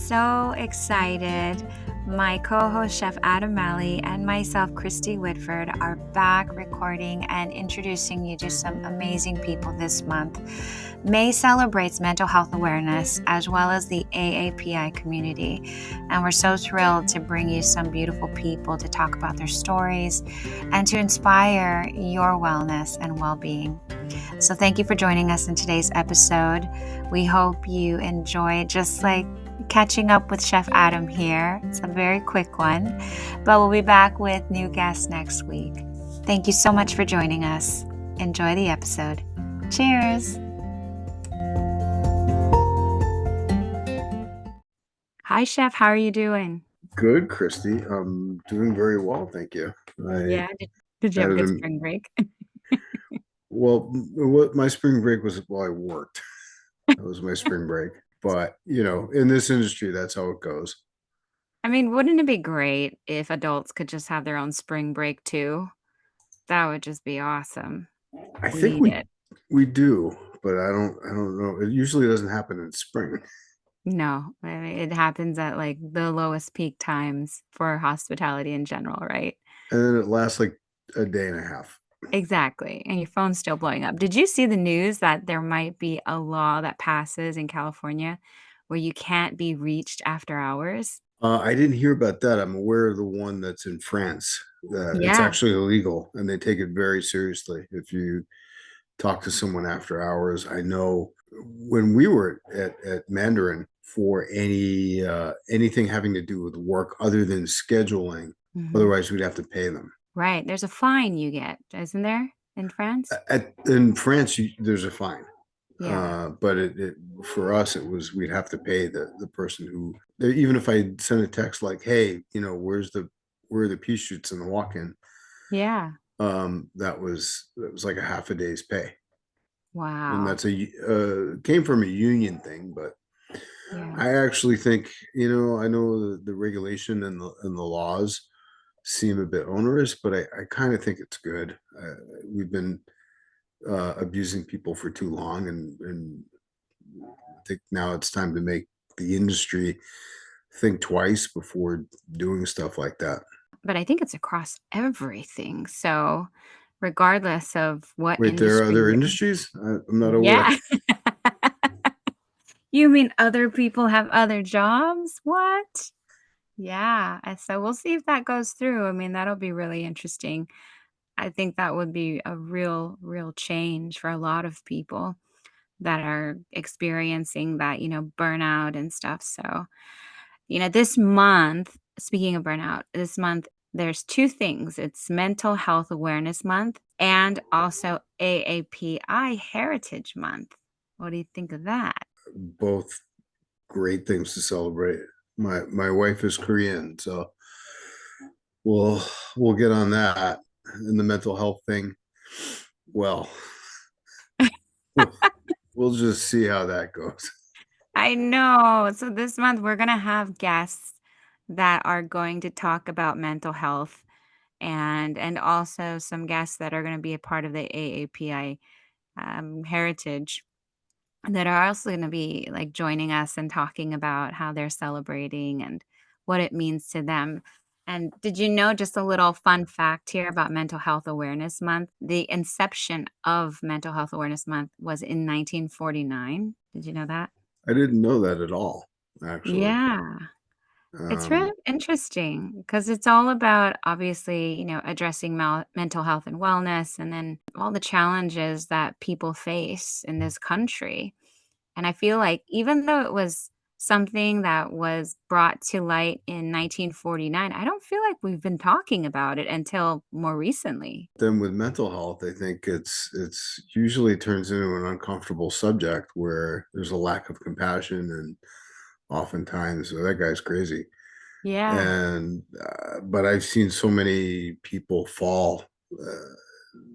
so excited. My co-host, Chef Adam Malley, and myself, Kristy Whitford, are back recording and introducing you to some amazing people this month. May celebrates mental health awareness as well as the AAPI community, and we're so thrilled to bring you some beautiful people to talk about their stories and to inspire your wellness and well-being. So thank you for joining us in today's episode. We hope you enjoy just like catching up with Chef Adam here. It's a very quick one, but we'll be back with new guests next week. Thank you so much for joining us. Enjoy the episode. Cheers. Hi, Chef. How are you doing? Good, Kristy. I'm doing very well, thank you. Did you have a good spring break? What my spring break was, I worked. That was my spring break. But, in this industry, that's how it goes. I mean, wouldn't it be great if adults could just have their own spring break too? That would just be awesome. I We think need it. we do, but I don't know. It usually doesn't happen in spring. No, I mean, it happens at like the lowest peak times for hospitality in general, right? And then it lasts like a day and a half. Exactly. And your phone's still blowing up. Did you see the news that there might be a law that passes in California where you can't be reached after hours? I didn't hear about that. I'm aware of the one that's in France. It's Yeah. actually illegal, and they take it very seriously. If you talk to someone after hours, I know when we were at Mandarin for anything having to do with work other than scheduling, Mhm. otherwise we'd have to pay them. Right. There's a fine you get, isn't there, in France? In France, there's a fine. Yeah. But it for us, it was we'd have to pay the person who, even if I sent a text like, hey, where are the pea shoots in the walk-in? Yeah. That was like a half a day's pay. And Wow. that's came from a union thing, but Yeah. I actually think, I know the regulation and the laws seem a bit onerous, but I kind of think it's good. We've been abusing people for too long, and I think now it's time to make the industry think twice before doing stuff like that. But I think it's across everything. So regardless of what Wait, there are industry other you're industries? I'm not aware. Yeah. You mean other people have other jobs? What? Yeah, and so we'll see if that goes through. I mean, that'll be really interesting. I think that would be a real change for a lot of people that are experiencing that, burnout and stuff. So, this month, speaking of burnout, this month there's two things. It's Mental Health Awareness Month and also AAPI Heritage Month. What do you think of that? Both great things to celebrate. My wife is Korean, so we'll we'll get on that. And the mental health thing, well, we'll, we'll just see how that goes. I know. So this month we're going to have guests that are going to talk about mental health and also some guests that are going to be a part of the AAPI heritage that are also going to be like joining us and talking about how they're celebrating and what it means to them. And did you know just a little fun fact here about Mental Health Awareness Month? The inception of Mental Health Awareness Month was in 1949. Did you know that? I didn't know that at all, actually. Yeah. It's really Um, interesting because it's all about obviously, addressing mental health and wellness and then all the challenges that people face in this country. And I feel like even though it was something that was brought to light in 1949, I don't feel like we've been talking about it until more recently. then with mental health, I think it's usually turns into an uncomfortable subject where there's a lack of compassion, and oftentimes, "Oh, that guy's crazy." Yeah. And but I've seen so many people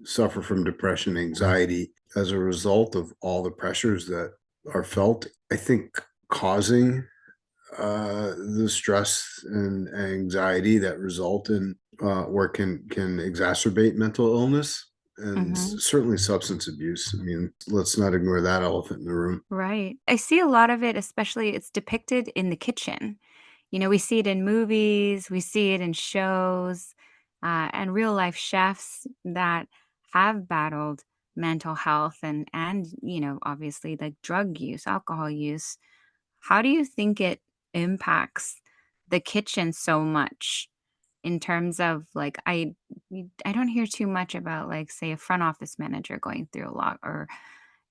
suffer from depression, anxiety as a result of all the pressures that are felt. I think causing the stress and anxiety that result in or can exacerbate mental illness. and Hmm. certainly substance abuse. I mean, let's not ignore that elephant in the room. Right. I see a lot of it, especially it's depicted in the kitchen. We see it in movies, we see it in shows, and real life chefs that have battled mental health and obviously like drug use, alcohol use. How do you think it impacts the kitchen so much in terms of like I don't hear too much about like say a front office manager going through a lot or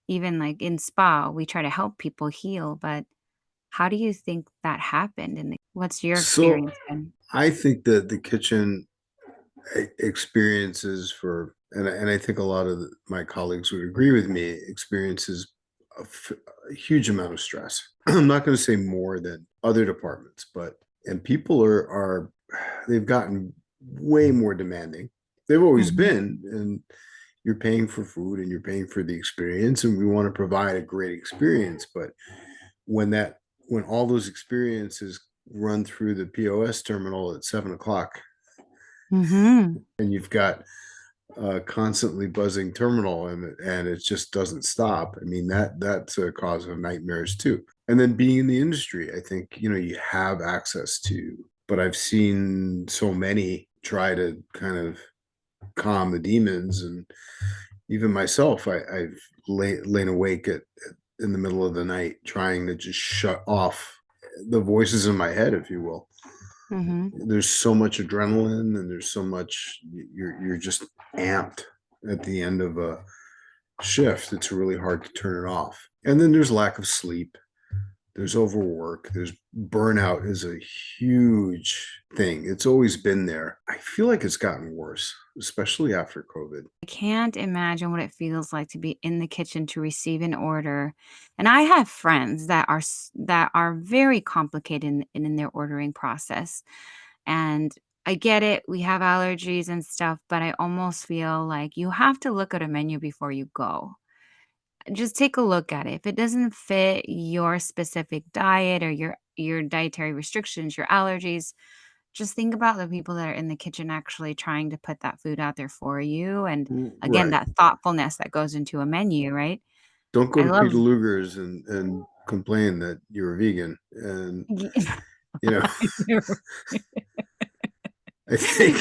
even like in spa we try to help people heal, but how do you think that happened and what's your So experience been? I think that the kitchen experiences for, and I think a lot of my colleagues would agree with me, experiences a huge amount of stress. I'm not going to say more than other departments, but and people are they've gotten way more demanding. They've always Mhm. been, and you're paying for food and you're paying for the experience, and we want to provide a great experience. But when that when all those experiences run through the POS terminal at 7 o'clock, Mhm. and you've got a constantly buzzing terminal and it just doesn't stop. I mean, that's a cause of nightmares too. And then being in the industry, I think, you have access to, but I've seen so many try to kind of calm the demons. And even myself, I've lain awake in the middle of the night trying to just shut off the voices in my head, if you will. Mhm. There's so much adrenaline and there's so much, you're just amped at the end of a shift. It's really hard to turn it off. And then there's lack of sleep, there's overwork, there's burnout is a huge thing. It's always been there. I feel like it's gotten worse, especially after COVID. I can't imagine what it feels like to be in the kitchen to receive an order. And I have friends that are very complicated in their ordering process. And I get it, we have allergies and stuff, but I almost feel like you have to look at a menu before you go. Just take a look at it. If it doesn't fit your specific diet or your dietary restrictions, your allergies, just think about the people that are in the kitchen actually trying to put that food out there for you, and again, Right. that thoughtfulness that goes into a menu, right? Don't go I to love Peter Luger's and complain that you're a vegan. And, Ye you know, I know. I think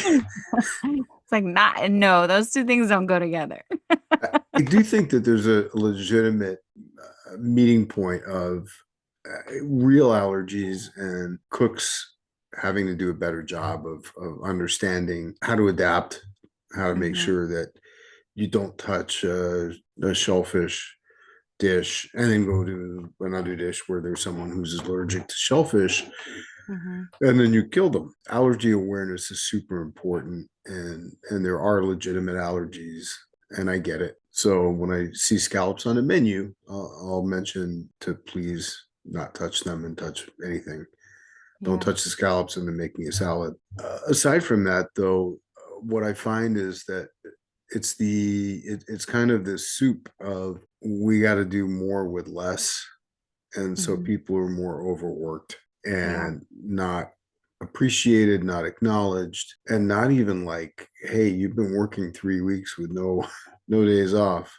It's like, not no, those 2 things don't go together. I do think that there's a legitimate meeting point of real allergies and cooks having to do a better job of understanding how to adapt, how to make Mhm, sure that you don't touch a shellfish dish and then go to another dish where there's someone who's allergic to shellfish mhm, and then you kill them. Allergy awareness is super important, and there are legitimate allergies, and I get it. So when I see scallops on a menu, I'll mention to please not touch them and touch anything. Don't yeah, touch the scallops and then make me a salad. Aside from that, though, what I find is that it's kind of this soup of we got to do more with less, and so mhm, people are more overworked yeah, and not appreciated, not acknowledged, and not even like, hey, you've been working 3 weeks with no days off.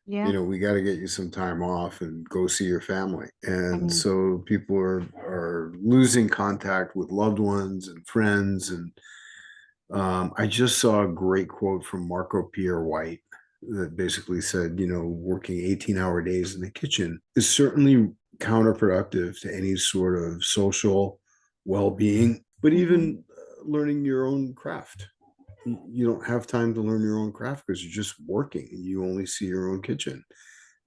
yeah, We got to get you some time off and go see your family. I And mean so people are losing contact with loved ones and friends. And I just saw a great quote from Marco Pierre White that basically said, working 18-hour days in the kitchen is certainly counterproductive to any sort of social well-being, but mhm, even learning your own craft. You don't have time to learn your own craft because you're just working and you only see your own kitchen.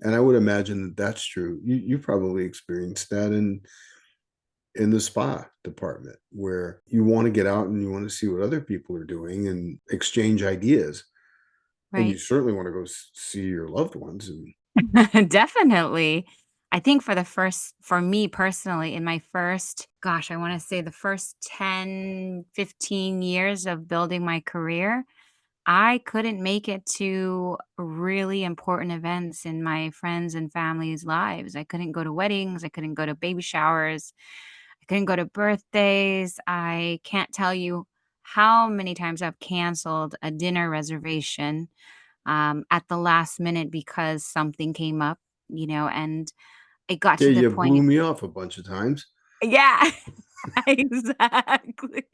And I would imagine that that's true. You probably experienced that in the spa department where you want to get out and you want to see what other people are doing and exchange ideas, and you right. certainly want to go see your loved ones. And Definitely. I think for me personally, in my first, gosh, I wanna say the first 10, 15 years of building my career, I couldn't make it to really important events in my friends and family's lives. I couldn't go to weddings, I couldn't go to baby showers, I couldn't go to birthdays. I can't tell you how many times I've canceled a dinner reservation at the last minute because something came up, and it got Yeah, to the you blew point. me off a bunch of times. Yeah, exactly.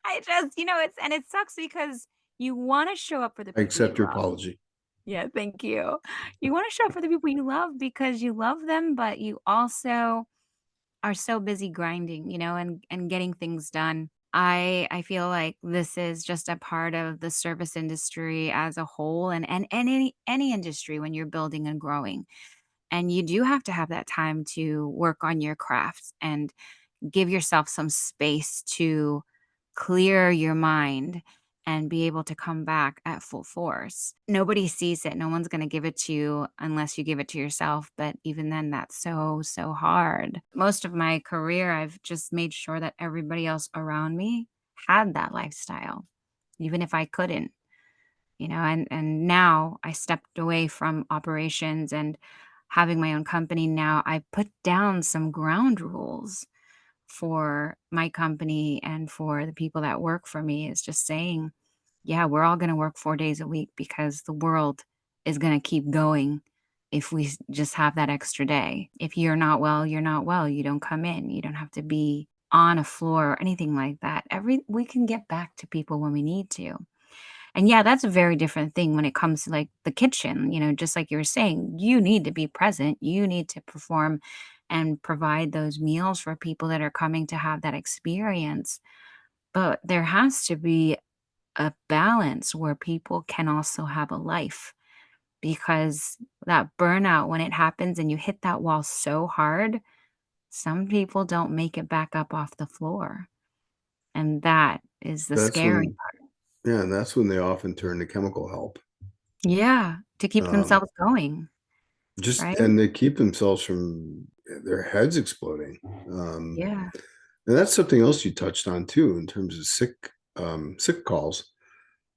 It sucks because you want to show up for the I people you accept your love. apology. Yeah, thank you. You want to show up for the people you love because you love them, but you also are so busy grinding, and getting things done. I feel like this is just a part of the service industry as a whole, and any industry when you're building and growing. And you do have to have that time to work on your crafts and give yourself some space to clear your mind and be able to come back at full force. Nobody sees it. No one's going to give it to you unless you give it to yourself. But even then, that's so, so hard. Most of my career, I've just made sure that everybody else around me had that lifestyle, even if I couldn't. And now I stepped away from operations and having my own company. Now I put down some ground rules for my company and for the people that work for me, is just saying, yeah, we're all going to work 4 days a week because the world is going to keep going if we just have that extra day. If you're not well, you're not well. You don't come in. You don't have to be on a floor or anything like that. We can get back to people when we need to. And yeah, that's a very different thing when it comes to like the kitchen, just like you were saying, you need to be present. You need to perform and provide those meals for people that are coming to have that experience. But there has to be a balance where people can also have a life, because that burnout, when it happens and you hit that wall so hard, some people don't make it back up off the floor. And that is the That's scary when, part. yeah, and that's when they often turn to chemical help. Yeah, to keep Um, themselves going, just right? and they keep themselves from their heads exploding. Yeah. And that's something else you touched on too, in terms of sick calls.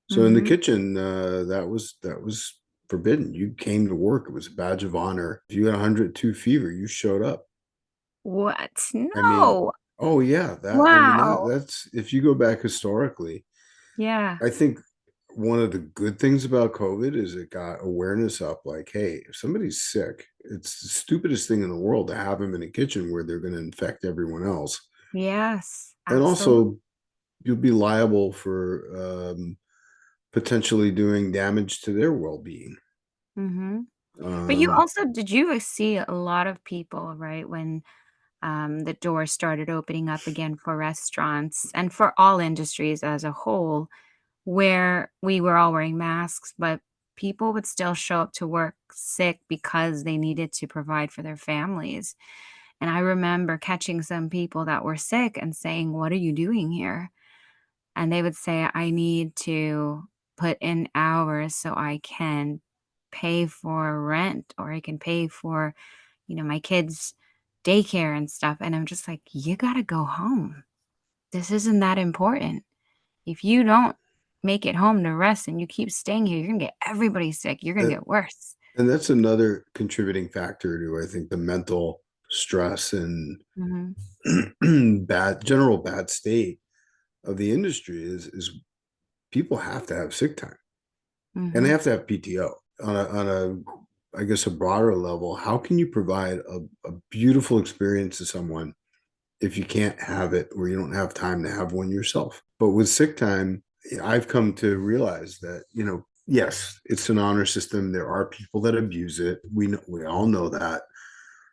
So in the Mhm. kitchen, that was forbidden. You came to work; it was a badge of honor. If you had 102 fever, you showed up. What? I mean, No. oh yeah, Wow. that's if you go back historically, Yeah. I think one of the good things about COVID is it got awareness up. Like, hey, if somebody's sick, it's the stupidest thing in the world to have them in a kitchen where they're going to infect everyone else. Yes, And absolutely. also, you'll be liable for potentially doing damage to their well-being. Mhm. But you Um, also did you see a lot of people, right, when, the doors started opening up again for restaurants and for all industries as a whole, where we were all wearing masks, but people would still show up to work sick because they needed to provide for their families. And I remember catching some people that were sick and saying, "What are you doing here?" And they would say, "I need to put in hours so I can pay for rent, or I can pay for, my kids' daycare and stuff." And I'm just like, "You gotta go home. This isn't that important. If you don't make it home to rest and you keep staying here, you're gonna get everybody sick. You're gonna and, get worse." and that's another contributing factor to, I think, the mental stress and Mhm. bad state of the industry is people have to have sick time and they Mhm. have to have PTO on a I guess a broader level. How can you provide a beautiful experience to someone if you can't have it or you don't have time to have one yourself? But with sick time, I've come to realize that, yes, it's an honor system. There are people that abuse it. We all know that.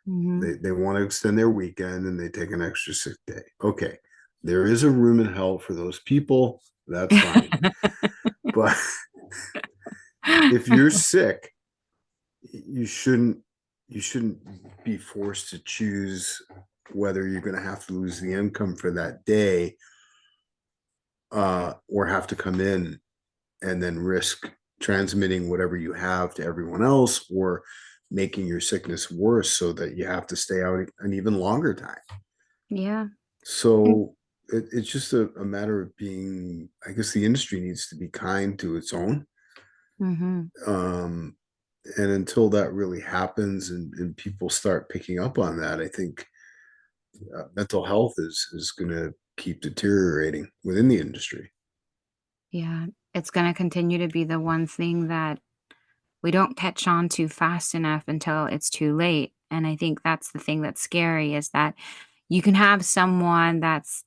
Mhm. They want to extend their weekend and they take an extra sick day. Okay. There is a room in hell for those people. That's fine. But if you're sick, you shouldn't you shouldn't be forced to choose whether you're going to have to lose the income for that day, or have to come in and then risk transmitting whatever you have to everyone else, or making your sickness worse so that you have to stay out an even longer time. Yeah. So it's just a matter of being, I guess the industry needs to be kind to its own. Mhm. Um, and until that really happens and people start picking up on that, I think mental health is going to keep deteriorating within the industry. Yeah. It's going to continue to be the one thing that we don't catch on to fast enough until it's too late. And I think that's the thing that's scary is that you can have someone that's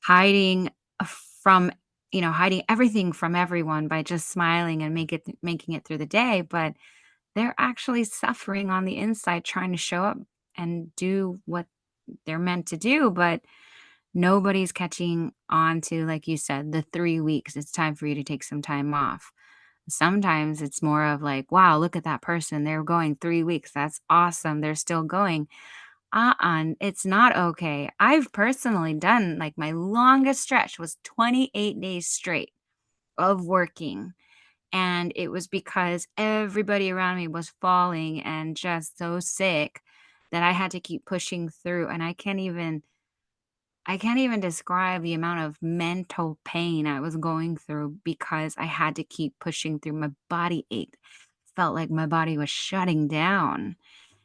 hiding from, hiding everything from everyone by just smiling and making it through the day, but they're actually suffering on the inside trying to show up and do what they're meant to do, but nobody's catching on to, like you said, the 3 weeks. It's time for you to take some time off. Sometimes it's more of like, wow, look at that person. They're going 3 weeks. That's awesome. They're still going. It's not okay. I've personally done like my longest stretch was 28 days straight of working. And it was because everybody around me was falling and just so sick that I had to keep pushing through. And I can't even describe the amount of mental pain I was going through because I had to keep pushing through. My body ached. Felt like my body was shutting down.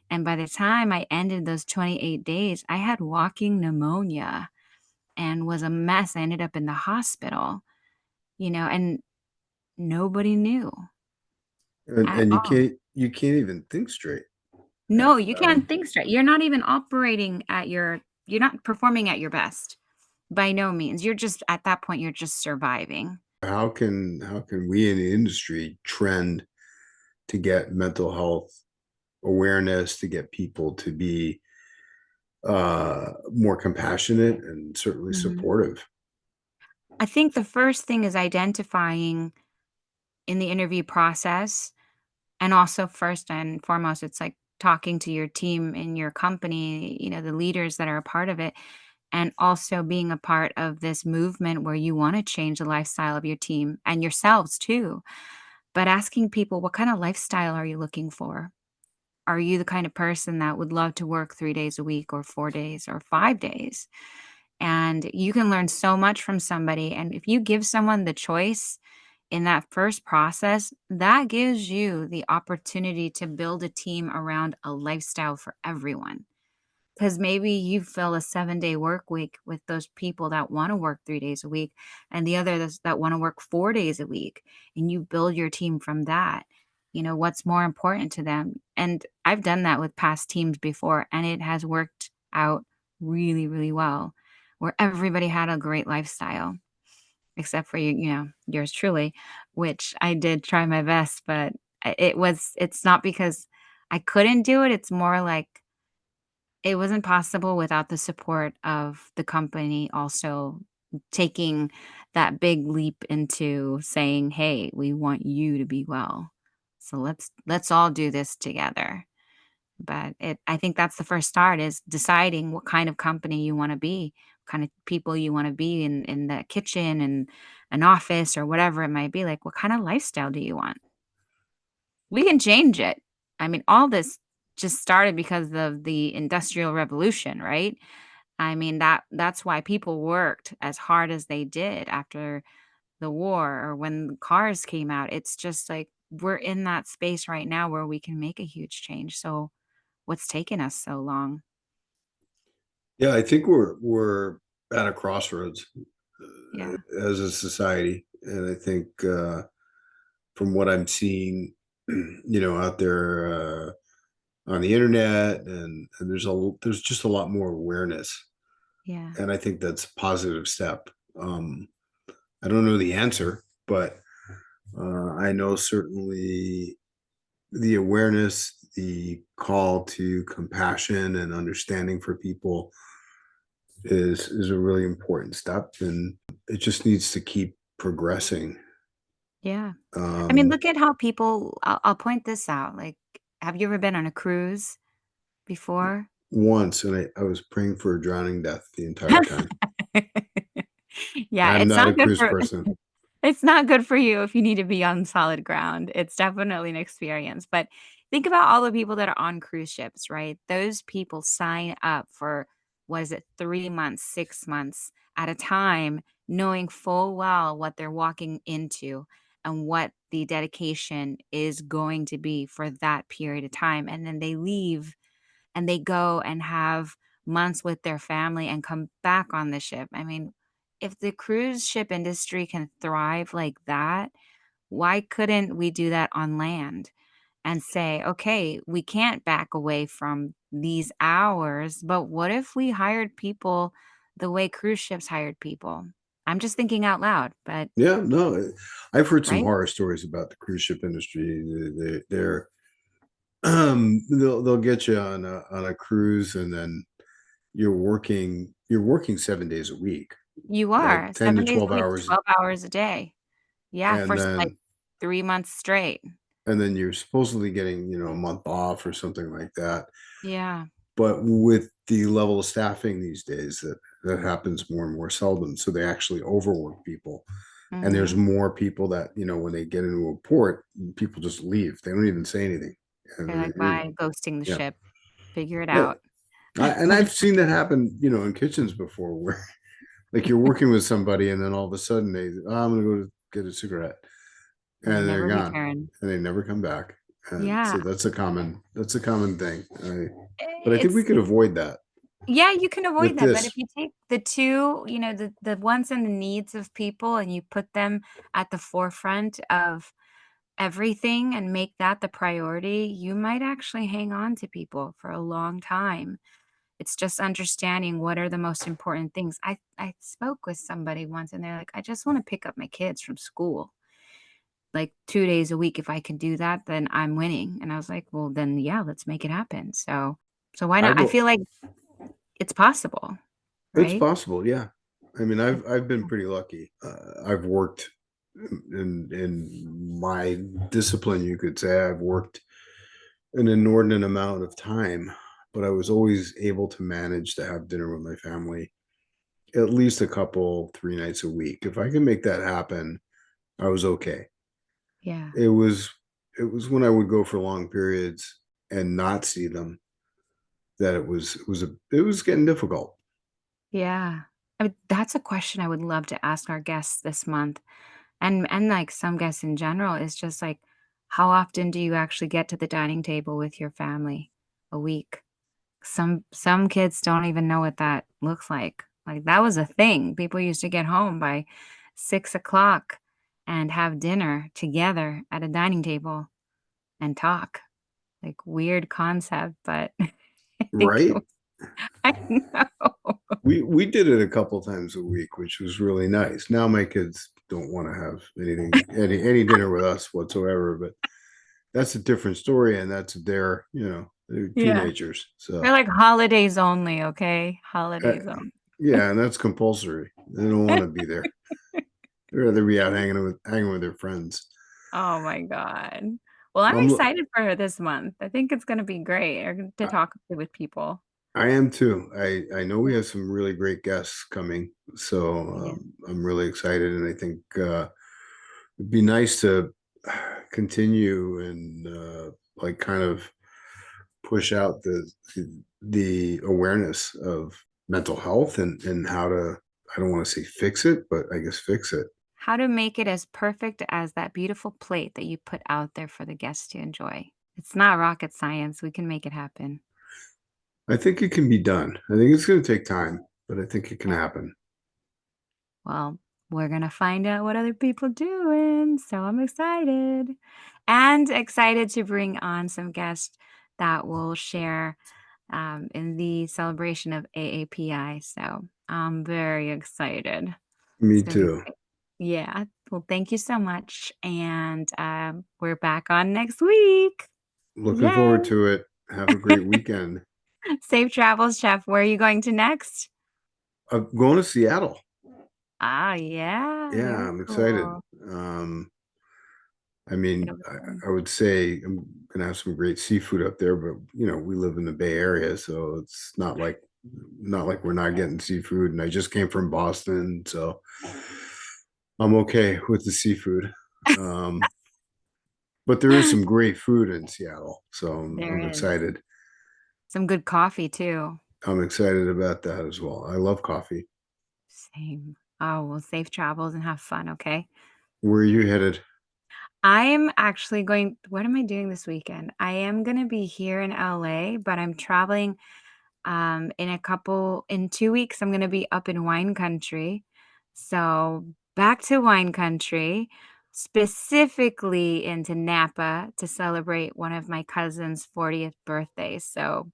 And by the time I ended those 28 days, I had walking pneumonia and was a mess. I ended up in the hospital, and nobody knew at And all. you can't even think straight. Uh, No, you can't Um, think straight. You're not even you're not performing at your best by no means. You're just, at that point, you're just surviving. how can we in the industry trend to get mental health awareness, to get people to be more compassionate and certainly Mhm. supportive? I think the first thing is identifying in the interview process, and also first and foremost, it's like talking to your team in your company, the leaders that are a part of it, and also being a part of this movement where you want to change the lifestyle of your team and yourselves too. But asking people, what kind of lifestyle are you looking for? Are you the kind of person that would love to work 3 days a week or 4 days or 5 days? And you can learn so much from somebody. And if you give someone the choice in that first process, that gives you the opportunity to build a team around a lifestyle for everyone. Because maybe you fill a 7-day work week with those people that want to work 3 days a week, and the others that want to work 4 days a week, and you build your team from that. What's more important to them. And I've done that with past teams before, and it has worked out really, really well, where everybody had a great lifestyle, except for yours truly, which I did try my best, but it's not because I couldn't do it. It's more like it wasn't possible without the support of the company also taking that big leap into saying, "Hey, we want you to be well. So let's all do this together." But I think that's the first start is deciding what kind of company you wanna be, kind of people you wanna be in the kitchen and an office or whatever it might be. Like, what kind of lifestyle do you want? We can change it. I mean, all this just started because of the Industrial Revolution, right? I mean, that's why people worked as hard as they did after the war or when cars came out. It's just like we're in that space right now where we can make a huge change. So, what's taken us so long? Yeah, I think we're at a crossroads Yeah. as a society, and I think from what I'm seeing, out there on the internet, and there's just a lot more awareness, Yeah. and I think that's a positive step. Um, I don't know the answer, but I know certainly the awareness, the call to compassion and understanding for people is a really important step, and it just needs to keep progressing. Yeah. I mean, Um, look at how I'll point this out. Like, have you ever been on a cruise before? Once, and I was praying for a drowning death the entire time. Yeah, I'm it's not a not good cruise for person. it's not good for you if you need to be on solid ground. It's definitely an experience, but think about all the people that are on cruise ships, right? Those people sign up for, what is it, 3 months, 6 months at a time, knowing full well what they're walking into and what the dedication is going to be for that period of time, and then they leave and they go and have months with their family and come back on the ship. I mean, if the cruise ship industry can thrive like that, why couldn't we do that on land and say, okay, we can't back away from these hours, but what if we hired people the way cruise ships hired people? I'm just thinking out loud, but Yeah, no, I've heard some right? horror stories about the cruise ship industry. They're they'll get you on a cruise, and then you're working 7 days a week, You like are 10 to 7 days a 12 week, hours, 12 hours a day. Yeah, and for like then 3 months straight. you're supposedly getting, a month off or something like that. Yeah. But with the level of staffing these days, that happens more and more seldom. So they actually overwork people. And there's Hmm. more people that, when they get into a port, people just leave. They don't even say anything. They're like, And, bye, ghosting the yeah. ship. Figure it Yeah. out. And I've seen that happen, in kitchens before, where like you're working with somebody and then all of a sudden I'm going to go to get a cigarette, And they and they're never gone, return. and they never come back. And Yeah. so that's a common thing. But I think we It's could avoid that Yeah, you can avoid with that, but if this. you take the 2, the wants and the needs of people and you put them at the forefront of everything and make that the priority, you might actually hang on to people for a long time. It's just understanding what are the most important things. I spoke with somebody once and they're like, "I just wanna pick up my kids from school, like, 2 days a week. If I can do that, then I'm winning." And I was like, "Well, then, yeah, let's make it happen." So why I not? I will. feel like it's possible, It's right? possible, yeah. I mean, It's I've been pretty lucky. I've worked in my discipline, you could say. I've worked an inordinate amount of time, but I was always able to manage to have dinner with my family at least a couple, 3 nights a week. If I can make that happen, I was okay. Yeah. It was it was when I would go for long periods and not see them that it was getting difficult. Yeah. I mean, that's a question I would love to ask our guests this month, and, like, some guests in general is just, like, how often do you actually get to the dining table with your family a week? Some kids don't even know what that looks like. Like, that was a thing. People used to get home by 6 o'clock and have dinner together at a dining table and talk. Like, weird concept, but I think it Right? was I know. We did it a couple times a week, which was really nice. Now my kids don't want to have any dinner with us whatsoever, but that's a different story, and that's they're Yeah. teenagers. We're So like holidays only, okay? uh, Holidays only. yeah, and that's compulsory. They don't want to be there. They'd rather be out hanging with their friends. Oh my god. Well, I'm I'm excited for this month. I think it's gonna be great, to I talk with people. I am too. I know we Yeah. have some really great guests coming, so Yeah. I'm really excited, and I think it'd be nice to continue and like kind of push out the awareness of mental health, and how to, I don't want to say fix it, but I guess fix it. How to make it as perfect as that beautiful plate that you put out there for the guests to enjoy. It's not rocket science, we can make it happen. I think it can be done. I think it's going to take time, but I think it can Yeah. happen. Well, we're gonna find out what other people doing, so I'm excited. And excited to bring on some guests that will share in the celebration of AAPI. So I'm very excited. Me It's going to be too. great. Yeah. Well, thank you so much. And we're back on next week. Looking Yay. forward to it. Have a great weekend. Safe travels, Chef. Where are you going to next? I'm going to Seattle. Ah, yeah. Yeah, Very I'm excited. cool. Um, I mean, It'll be fun. I would say I'm gonna have some great seafood up there, but we live in the Bay Area, so it's not like we're not getting seafood. And I just came from Boston, so I'm okay with the seafood. Um, but there is some great food in Seattle, so I'm There is excited. some good coffee too. I'm excited about that as well. I love coffee. Same. Oh, well, safe travels and have fun, okay? Where are you headed? I'm actually going what am I doing this weekend? I am gonna be here in LA, but I'm traveling in 2 weeks. I'm gonna be up in wine country. So back to wine country, specifically into Napa to celebrate one of my cousin's 40th birthday. So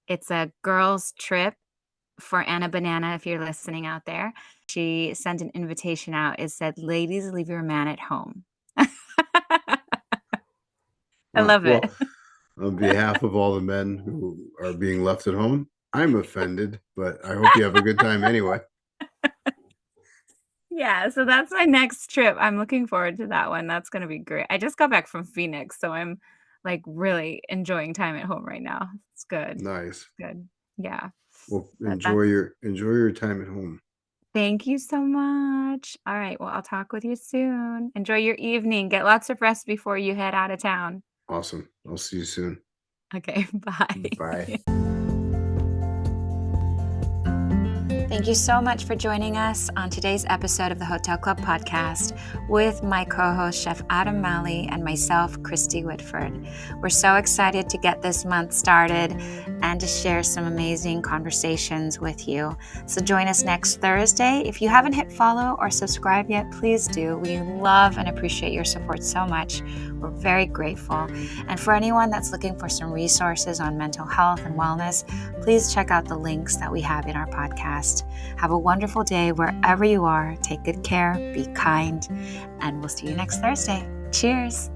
it's a girls' trip for Anna Banana, if you're listening out there. She sent an invitation out. It said, "Ladies, leave your man at home." I love it. Well, on behalf of all the men who are being left at home, I'm offended, but I hope you have a good time anyway. Yeah, so that's my next trip. I'm looking forward to that one. That's gonna be great. I just got back from Phoenix, so I'm, like, really enjoying time at home right now. It's good. Nice. Good. Yeah. Well, But enjoy that's your time at home. Thank you so much. All right, well, I'll talk with you soon. Enjoy your evening. Get lots of rest before you head out of town. Awesome. I'll see you soon. Okay, Bye. bye. Thank you so much for joining us on today's episode of the Hotel Club podcast with my co-host, Chef Adam Malley, and myself, Kristy Whitford. We're so excited to get this month started and to share some amazing conversations with you. So join us next Thursday. If you haven't hit follow or subscribe yet, please do. We love and appreciate your support so much. We're very grateful. And for anyone that's looking for some resources on mental health and wellness, please check out the links that we have in our podcast. Have a wonderful day wherever you are. Take good care, be kind, and we'll see you next Thursday. Cheers.